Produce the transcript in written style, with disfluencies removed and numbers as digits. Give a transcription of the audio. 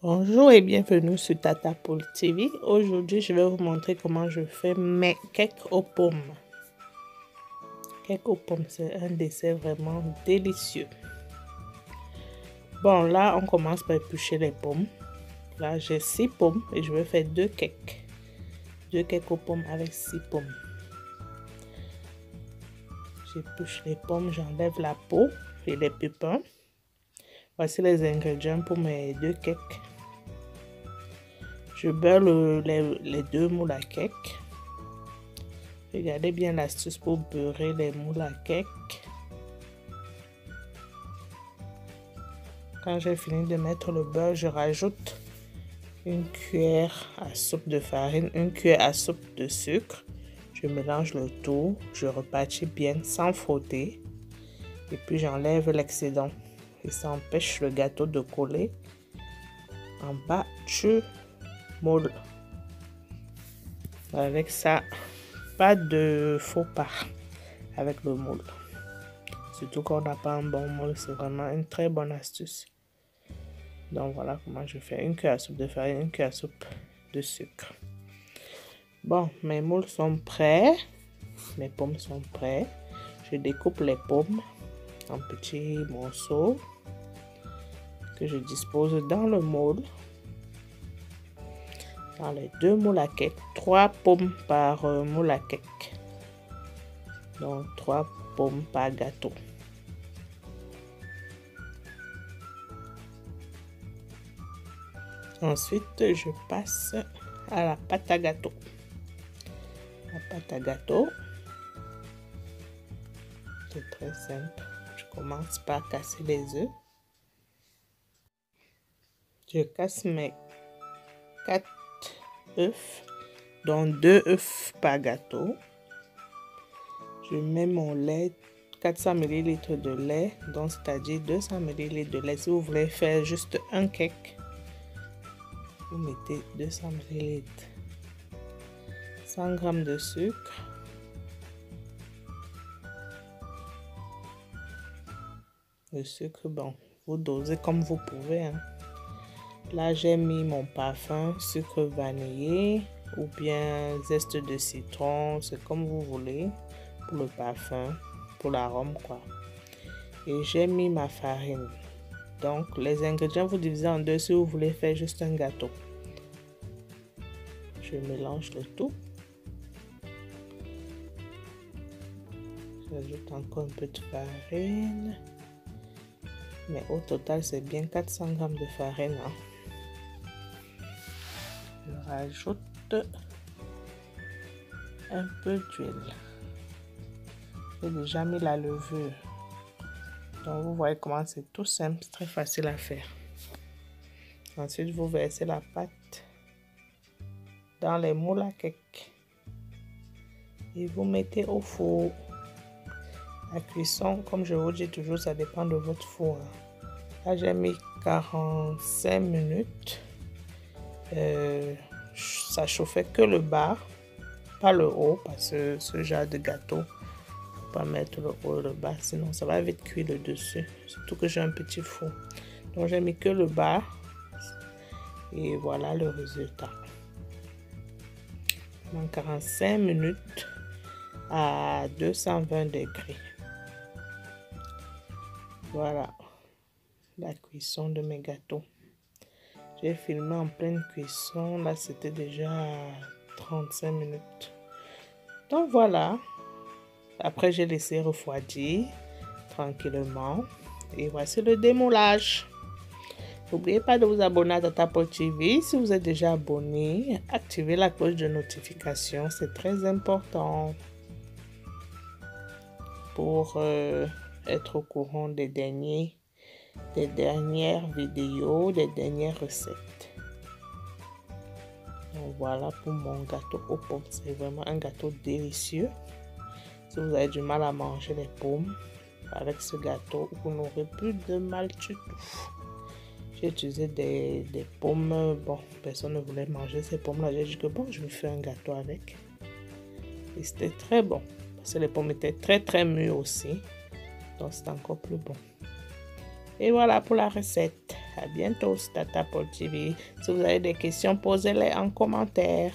Bonjour et bienvenue sur Tata Poule TV. Aujourd'hui, je vais vous montrer comment je fais mes cakes aux pommes. Cakes aux pommes, c'est un dessert vraiment délicieux. Bon, là, on commence par éplucher les pommes. Là, j'ai 6 pommes et je vais faire 2 cakes. 2 cakes aux pommes avec 6 pommes. J'épluche les pommes, j'enlève la peau et les pépins. Voici les ingrédients pour mes 2 cakes. Je beurre les 2 moules à cake. Regardez bien l'astuce pour beurrer les moules à cake. Quand j'ai fini de mettre le beurre, je rajoute une cuillère à soupe de farine, une cuillère à soupe de sucre. Je mélange le tout, je repartis bien sans frotter. Et puis j'enlève l'excédent. Et ça empêche le gâteau de coller en bas du moule. Avec ça, pas de faux pas avec le moule. Surtout quand on n'a pas un bon moule, c'est vraiment une très bonne astuce. Donc voilà comment je fais. Une cuillère à soupe de farine, une cuillère à soupe de sucre. Bon, mes moules sont prêts. Mes pommes sont prêtes. Je découpe les pommes en petits morceaux que je dispose dans le moule. Dans les 2 moules à cake, 3 pommes par moule à cake. Donc 3 pommes par gâteau. Ensuite, je passe à la pâte à gâteau. La pâte à gâteau, c'est très simple. Je commence par casser les œufs. Je casse mes 4 œufs, dont 2 œufs par gâteau. Je mets mon lait, 400 ml de lait, donc c'est-à-dire 200 ml de lait. Si vous voulez faire juste un cake, vous mettez 200 ml. 100 g de sucre. Le sucre, bon, vous dosez comme vous pouvez, hein. Là, j'ai mis mon parfum, sucre vanillé ou bien zeste de citron, c'est comme vous voulez, pour le parfum, pour l'arôme, quoi. Et j'ai mis ma farine. Donc, les ingrédients, vous divisez en deux si vous voulez faire juste un gâteau. Je mélange le tout. J'ajoute encore un peu de farine. Mais au total, c'est bien 400 g de farine, hein. Je rajoute un peu d'huile. J'ai déjà mis la levure. Donc vous voyez comment c'est tout simple, c'est très facile à faire. Ensuite, vous versez la pâte dans les moules à cake et vous mettez au four. La cuisson, comme je vous dis toujours, ça dépend de votre four. Là, j'ai mis 45 minutes. Ça chauffait que le bas, pas le haut, parce que ce genre de gâteau, faut pas mettre le haut et le bas, sinon ça va vite cuire le dessus. Surtout que j'ai un petit four. Donc j'ai mis que le bas et voilà le résultat. Dans 45 minutes à 220 degrés. Voilà la cuisson de mes gâteaux. J'ai filmé en pleine cuisson. Là, c'était déjà 35 minutes. Donc, voilà. Après, j'ai laissé refroidir tranquillement. Et voici le démoulage. N'oubliez pas de vous abonner à Tata Poule TV. Si vous êtes déjà abonné, activez la cloche de notification. C'est très important pour être au courant des dernières vidéos, des dernières recettes. Donc voilà pour mon gâteau aux pommes. C'est vraiment un gâteau délicieux. Si vous avez du mal à manger les pommes, avec ce gâteau, vous n'aurez plus de mal du tout. J'ai utilisé des pommes. Bon, personne ne voulait manger ces pommes-là. J'ai dit que bon, je vais faire un gâteau avec. Et c'était très bon. Parce que les pommes étaient très mûres aussi. Donc c'est encore plus bon. Et voilà pour la recette. À bientôt, Tata Paul TV. Si vous avez des questions, posez-les en commentaire.